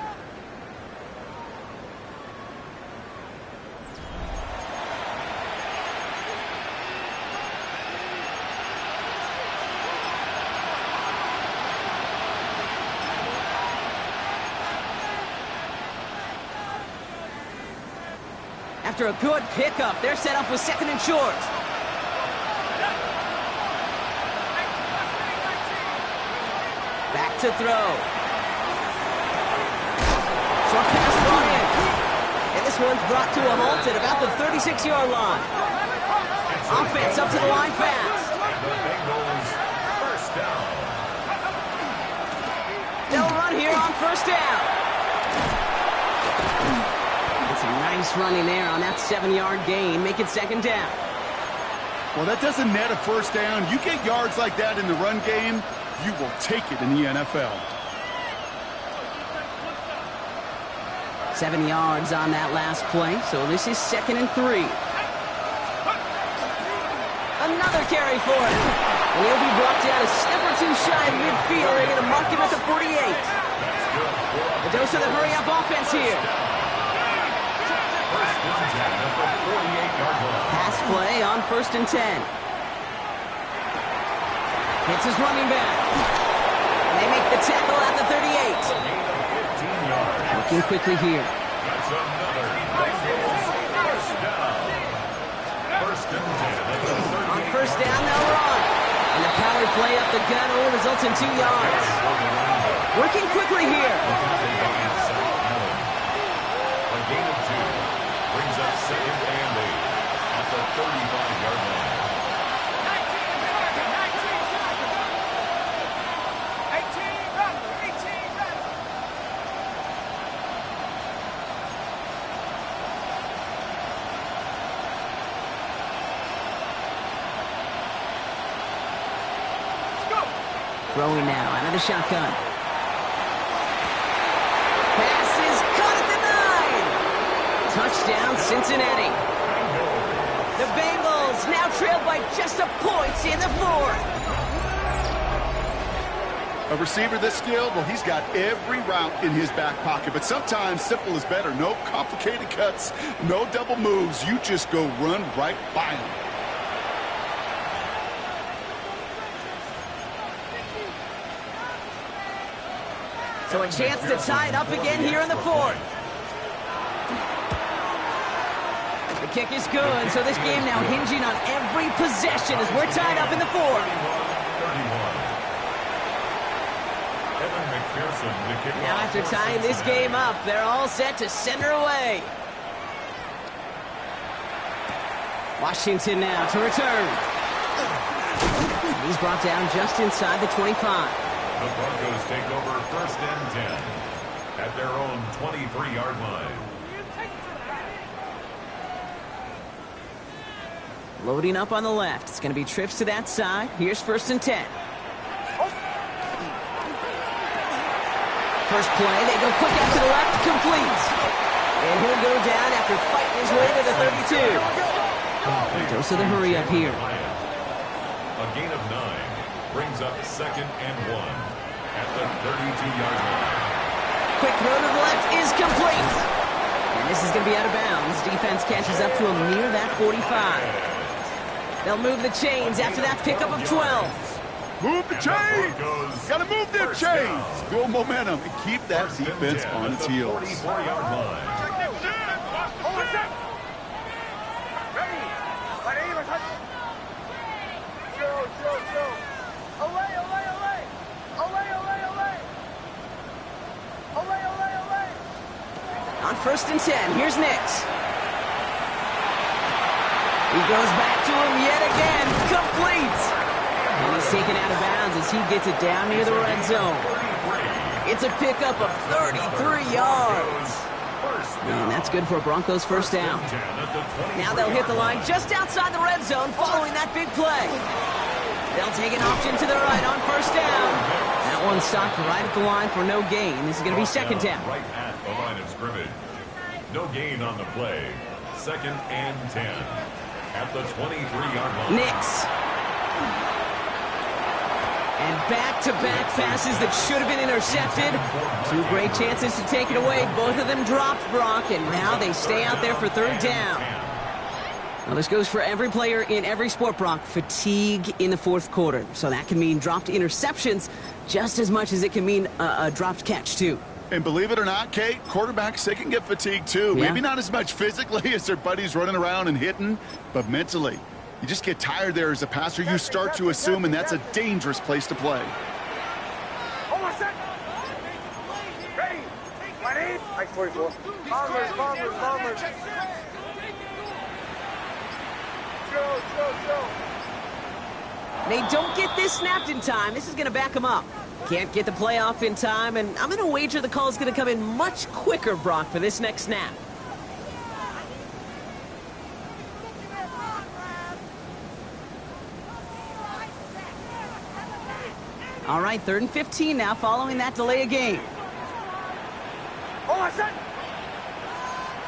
A: After a good pickup, they're set up with 2nd and short. Back to throw. Short pass brought in. And this one's brought to a halt at about the 36-yard line. Offense up to the line fast.
B: The Bengals, 1st down.
A: They'll run here on 1st down. It's a nice running there on that 7-yard gain. Make it 2nd down.
C: Well, that doesn't net a 1st down. You get yards like that in the run game, you will take it in the NFL.
A: 7 yards on that last play, so this is 2nd and 3. Another carry for him. And he'll be brought down a step or two shy of midfield. They're going to mark him at the 48. A dose of the hurry-up offense here. Pass play on 1st and 10. Hits his running back. And they make the tackle at the 38. Looking quickly here.
B: That's another Bengals 1st down. 1st and 10.
A: On 1st down, they'll run. And the power play up the gut only results in 2 yards. Working quickly here.
B: A gain of 2 brings up 2nd and 8 at the 35-yard line.
D: 18.
A: Throwing now out of the shotgun. Pass is caught at the 9. Touchdown, Cincinnati. The Bengals now trailed by just a point in the 4th.
C: A receiver this skilled, well, he's got every route in his back pocket. But sometimes simple is better. No complicated cuts, no double moves. You just go run right by him.
A: So a chance to tie it up again here in the 4th. The kick is good, so this game now hinging on every possession as we're tied up in the 4th. Now after tying this game up, they're all set to send her away. Washington now to return. He's brought down just inside the 25.
B: The Broncos take over 1st and 10. at their own 23-yard line.
A: Loading up on the left. It's going to be trips to that side. Here's 1st and 10. First play, they go quick out to the left, complete. And he'll go down after fighting his way to the 32. Dose of the hurry up here.
B: A gain of 9 brings up 2nd and 1 at the 32-yard line.
A: Quick throw to the left is complete. And this is going to be out of bounds. Defense catches up to him near that 45. They'll move the chains after that pickup of 12.
C: Move the chains! Gotta move them chains! Build momentum and keep that defense on its heels.
B: 44-yard line.
A: On 1st and 10, here's Nix. He goes back to him yet again, complete. And he's taken out of bounds as he gets it down near the red zone. It's a pickup of 33 yards. And that's good for a Broncos 1st down. Now they'll hit the line just outside the red zone following that big play. They'll take an option to the right on 1st down. That one stopped right at the line for no gain. This is going to be 2nd down.
B: Right at the line of scrimmage. No gain on the play. 2nd and 10 at the 23-yard line.
A: Nix. And back-to-back passes that should have been intercepted. 2 great chances to take it away. Both of them dropped, Brock, and now they stay out there for 3rd down. Now, this goes for every player in every sport, Brock. Fatigue in the 4th quarter. So that can mean dropped interceptions just as much as it can mean a dropped catch, too.
C: And believe it or not, Kate, quarterbacks, they can get fatigued, too.
A: Yeah.
C: Maybe not as much physically as their buddies running around and hitting, but mentally. You just get tired there as a passer. You start to assume, and that's a dangerous place to play.
D: Hold on a sec. Ready. My name? Mike 44. Bombers. Go.
A: They don't get this snapped in time. This is going to back them up. Can't get the play off in time, and I'm going to wager the call is going to come in much quicker, Brock, for this next snap. All right, 3rd and 15 now following that delay of game.
D: Hold on a sec.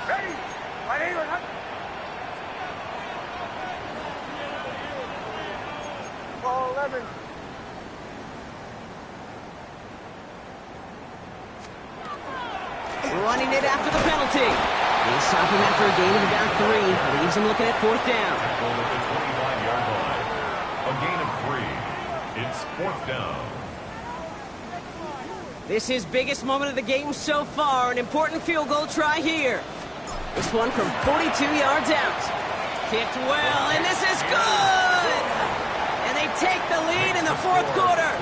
D: Ready. My name is... Ball 11.
A: Running it after the penalty. They stop him after a gain of about 3. Leaves him looking at 4th down.
B: A gain of 3. It's 4th down.
A: This is biggest moment of the game so far. An important field goal try here. This one from 42 yards out. Kicked well, and this is good! And they take the lead in the 4th quarter.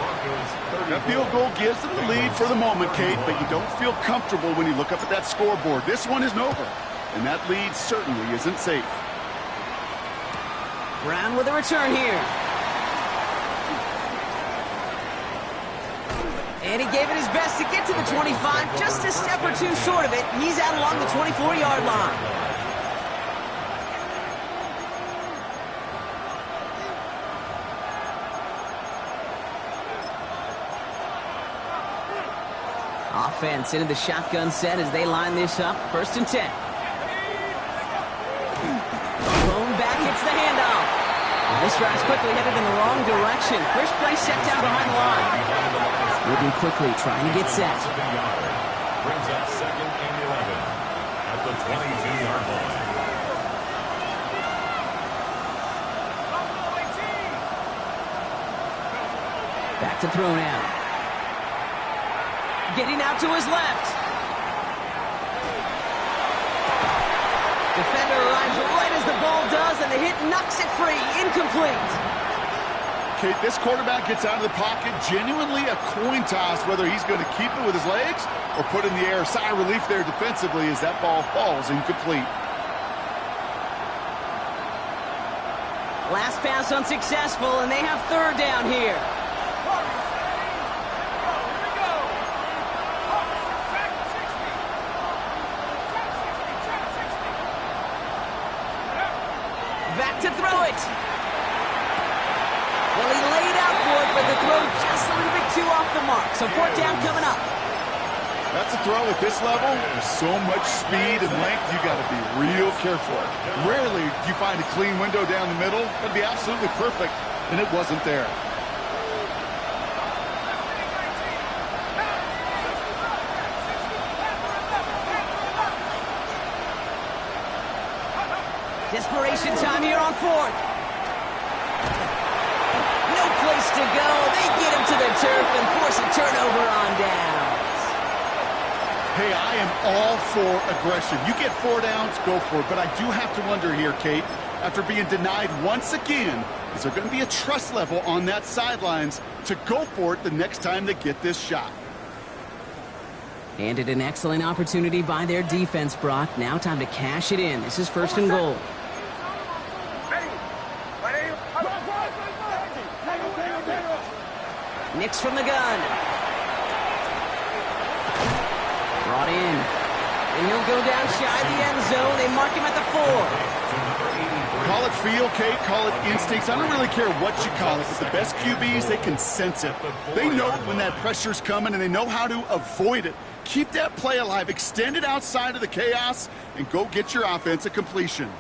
C: That field goal gives them the lead for the moment, Kate, but you don't feel comfortable when you look up at that scoreboard. This one isn't over, and that lead certainly isn't safe.
A: Brown with a return here. And he gave it his best to get to the 25, just a step or 2 short of it. He's out along the 24-yard line. Offense into the shotgun set as they line this up. 1st and 10. Lone back hits the handoff. This drive's quickly headed in the wrong direction. First play set down behind the line. Moving quickly, trying to get set.
B: Brings up 2nd and 11 at the 22-yard line.
A: Back to throw now. Getting out to his left. Defender arrives right as the ball does, and the hit knocks it free. Incomplete.
C: Kate, this quarterback gets out of the pocket, genuinely a coin toss whether he's going to keep it with his legs or put in the air. Sigh of relief there defensively as that ball falls incomplete.
A: Last pass unsuccessful, and they have 3rd down here. back to throw it. Well, he laid out for it, but the throw just a little bit too off the mark. So 4th down coming up.
C: That's a throw at this level. There's so much speed and length, you got to be real careful. Rarely do you find a clean window down the middle. That'd be absolutely perfect, and it wasn't there.
A: Desperation time here on 4th. No place to go. They get him to the turf and force a turnover on downs.
C: Hey, I am all for aggression. You get 4 downs, go for it. But I do have to wonder here, Kate, after being denied once again, is there going to be a trust level on that sidelines to go for it the next time they get this shot?
A: Handed an excellent opportunity by their defense, Brock. Now time to cash it in. This is 1st and goal. Nix from the gun. Brought in. And he'll go down shy of the end zone. They mark him at the 4.
C: Call it feel, Kate, call it instincts. I don't really care what you call it, but the best QBs, they can sense it. They know when that pressure's coming, and they know how to avoid it. Keep that play alive. Extend it outside of the chaos, and go get your offense a completion.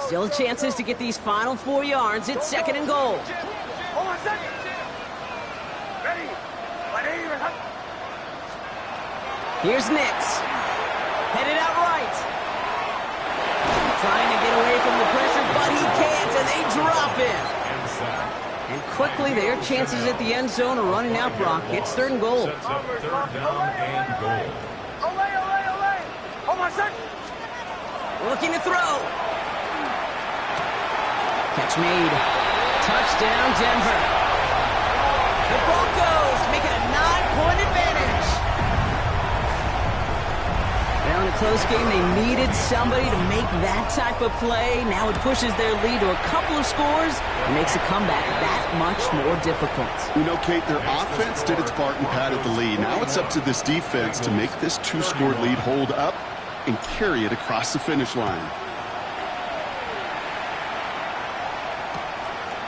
A: Still chances to get these final 4 yards. It's 2nd and goal.
D: Hold on a second. Ready.
A: Here's Nix. Headed out right. Trying to get away from the pressure, but he can't, and they drop him. And quickly, their chances at the end zone are running out, Brock. It's 3rd and goal.
B: Sets up 3rd down and goal.
D: Olay. Hold on a second.
A: Looking to throw. Catch made. Touchdown, Denver. The Broncos make it a 9-point advantage. Well, in a close game, they needed somebody to make that type of play. Now it pushes their lead to a couple of scores and makes a comeback that much more difficult.
C: You know, Kate, their offense did its part and padded the lead. Now it's up to this defense to make this 2-score lead hold up and carry it across the finish line.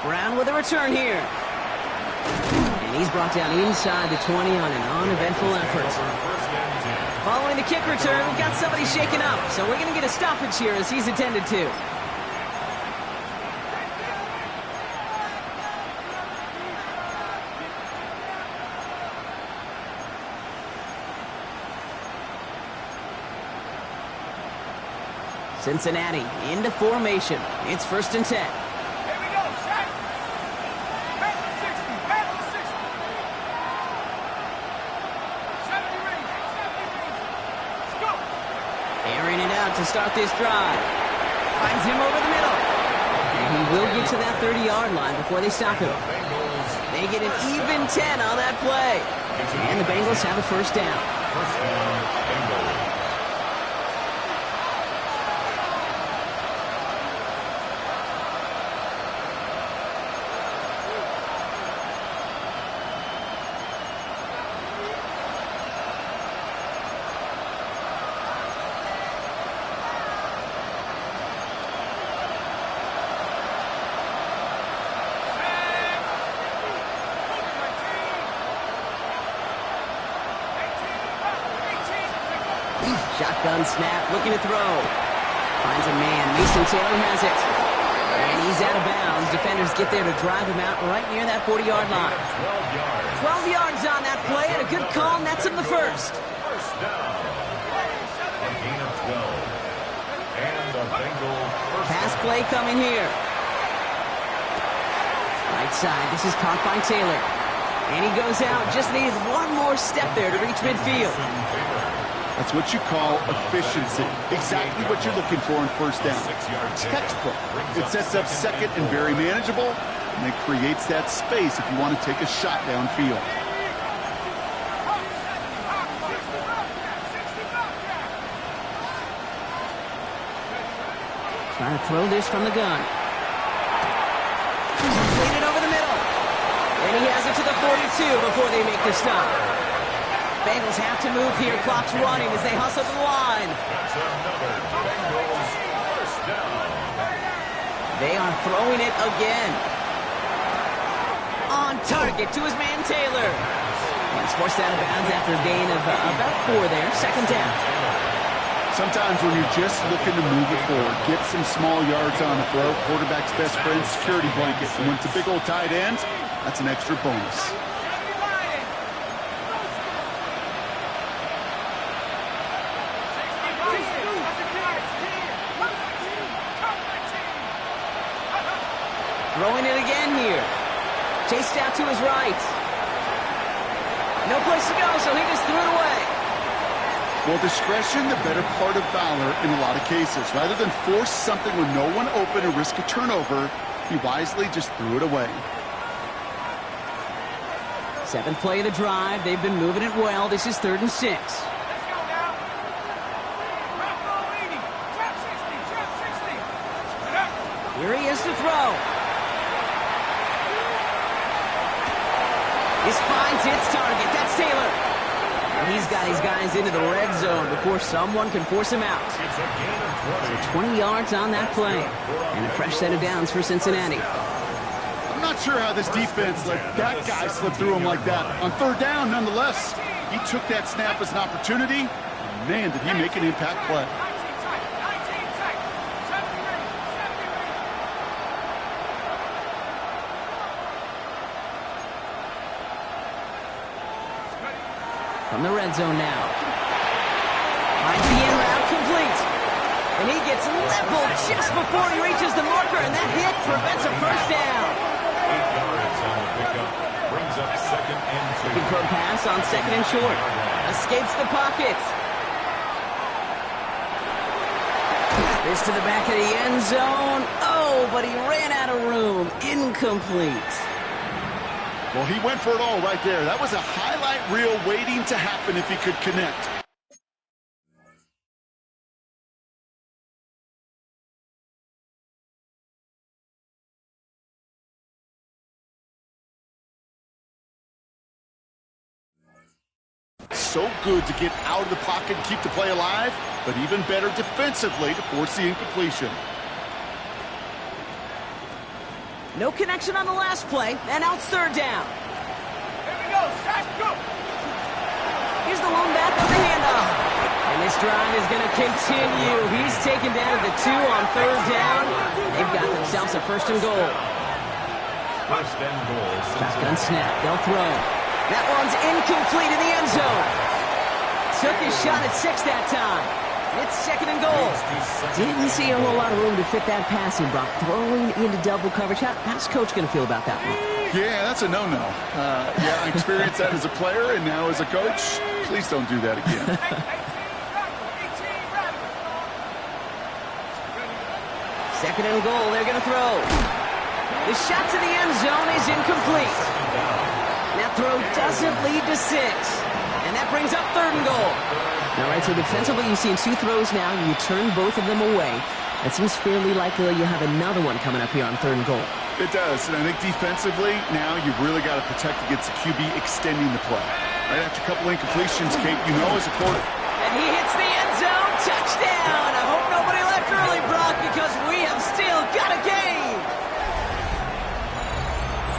A: Brown with a return here. And he's brought down inside the 20 on an uneventful effort. Following the kick return, we've got somebody shaken up, so we're going to get a stoppage here as he's attended to. Cincinnati into formation. It's 1st and 10. To start this drive. Finds him over the middle. And he will get to that 30-yard line before they stop him. They get an even 10 on that play. And the Bengals have a 1st down.
B: 1st down and goal.
A: Shotgun snap, looking to throw. Finds a man. Mason Taylor has it. And he's out of bounds. Defenders get there to drive him out right near that 40-yard line. 12 yards on that play, and a good call nets him the 1st.
B: 1st down. A gain of 12. And the Bengals first
A: Pass play coming here. Right side. This is caught by Taylor. And he goes out. Just needed one more step there to reach midfield.
C: That's what you call efficiency. Exactly what you're looking for in 1st down. Textbook. It sets up 2nd and very manageable, and it creates that space if you want to take a shot downfield.
A: Trying to throw this from the gun. Played it over the middle. And he has it to the 42 before they make the stop. Bengals have to move here. Clock's running as they hustle to the line.
B: That's another Bengals 1st down.
A: They are throwing it again. On target to his man Taylor. He's forced out of bounds after a gain of about 4 there. Second down.
C: Sometimes when you're just looking to move it forward, get some small yards on the throw, quarterback's best friend, security blanket. And when it's a big old tight end, that's an extra bonus.
A: Throwing it again here. Chased out to his right. No place to go, so he just threw it away.
C: Well, discretion, the better part of valor in a lot of cases. Rather than force something with no one open and risk a turnover, he wisely just threw it away.
A: 7th play of the drive. They've been moving it well. This is 3rd and 6.
D: Let's go now. Drop low 80. Drop 60. Drop 60. Get up.
A: Here he is to throw. His finds its target. That's Taylor. And he's got his guys into the red zone before someone can force him out.
B: It's a gain of 20.
A: So 20 yards on that play. And a fresh set of downs for Cincinnati.
C: I'm not sure how this defense let that guy slip through him like that. On 3rd down, nonetheless, he took that snap as an opportunity. And man, did he make an impact play.
D: 19 tight. 19 tight. 70 ready. 70 ready.
A: From the red zone now. Finds the in route complete. And he gets leveled just before he reaches the marker, and that hit prevents a first down.
B: 8 yards on the pickup. Brings up 2nd and 2.
A: Looking for a pass on 2nd and short. Escapes the pocket. This to the back of the end zone. Oh, but he ran out of room. Incomplete.
C: Well, he went for it all right there. That was a highlight reel waiting to happen if he could connect. So good to get out of the pocket and keep the play alive, but even better defensively to force the incompletion.
A: No connection on the last play, and now it's 3rd down.
D: Here we go. Sack, go.
A: Here's the lone back on the handoff. And this drive is going to continue. He's taken down at the 2 on 3rd down. They've got themselves a 1st and goal.
B: 1st and goal.
A: Shotgun snap. They'll throw. That one's incomplete in the end zone. Took his shot at 6 that time. It's 2nd and goal. Didn't see a whole lot of room to fit that passing, Brock. Throwing into double coverage. How's Coach going to feel about that one?
C: Yeah, that's a no-no. Yeah, I experienced that as a player and now as a coach. Please don't do that again.
D: 18 radical.
A: 2nd and goal. They're going to throw. The shot to the end zone is incomplete. That throw doesn't lead to 6. And that brings up 3rd and goal. All right, so defensively, you've seen 2 throws now. You turn both of them away. It seems fairly likely you have another one coming up here on 3rd and goal.
C: It does, and I think defensively, now you've really got to protect against the QB extending the play. Right after a couple incompletions, Kate, you know as a quarter.
A: And he hits the end zone. Touchdown. I hope nobody left early, Brock, because we have still got a game.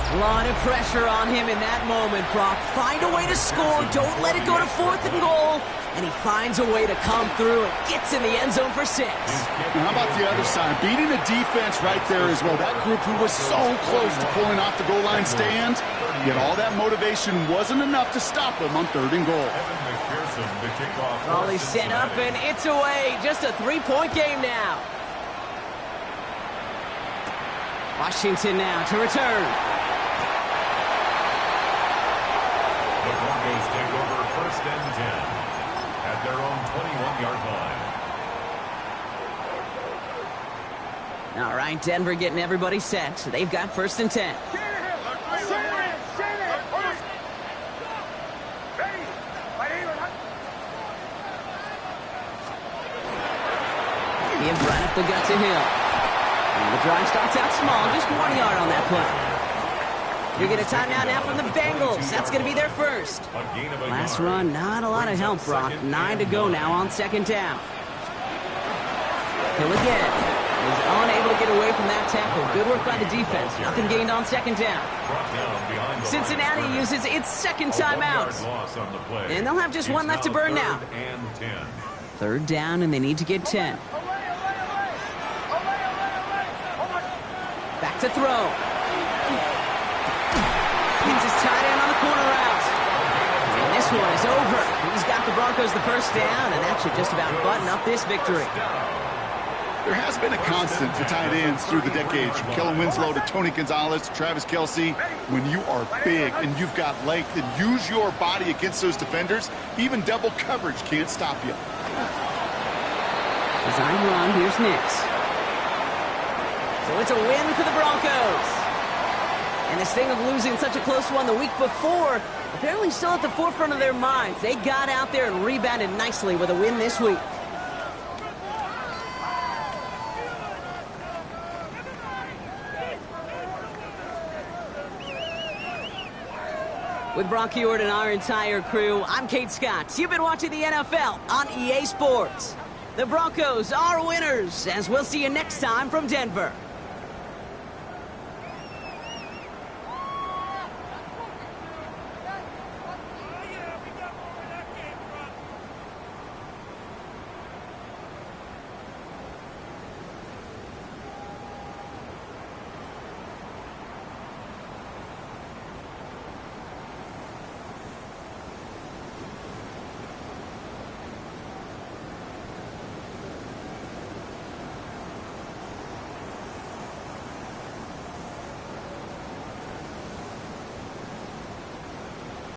A: A lot of pressure on him in that moment, Brock. Find a way to score. Don't let it go to 4th and goal. And he finds a way to come through and gets in the end zone for 6.
C: And how about the other side? Beating the defense right there as well. That group who was so close to pulling off the goal line stand, yet all that motivation wasn't enough to stop them on 3rd and goal.
A: Raleigh set up and it's away. Just a 3-point game now. Washington now to return.
B: The Broncos take over 1st and 10 at their own 21-yard line.
A: All right, Denver getting everybody set. So they've got 1st and 10. Give right up the gut to Hill. And the drive starts out small, just 1 yard on that play. We get a timeout now from the Bengals. That's going to be their first. Last run, not a lot of help, Brock. 9 to go now on 2nd down. Hill again. He's unable to get away from that that tackle. Good work by the defense. Nothing gained on second down.
B: Brought down behind the
A: Cincinnati
B: line of
A: uses its second
B: scrimmage. A
A: timeout.
B: 1-yard loss on the play.
A: And they'll have just
B: It's
A: one left to burn now.
B: 3rd and 10.
A: Third down, and they need to get 10. Back to throw. Hits his tight end on the corner route. And this one is over. He's got the Broncos the first down, and that should just about button up this victory.
C: There has been a constant for tight ends through the decades, from Kellen Winslow to Tony Gonzalez to Travis Kelce. When you are big and you've got length and use your body against those defenders, even double coverage can't stop you.
A: Design run, here's Nix. So it's a win for the Broncos. And the sting of losing such a close one the week before, apparently still at the forefront of their minds. They got out there and rebounded nicely with a win this week. With Brock Heward and our entire crew, I'm Kate Scott. You've been watching the NFL on EA Sports. The Broncos are winners, as we'll see you next time from Denver.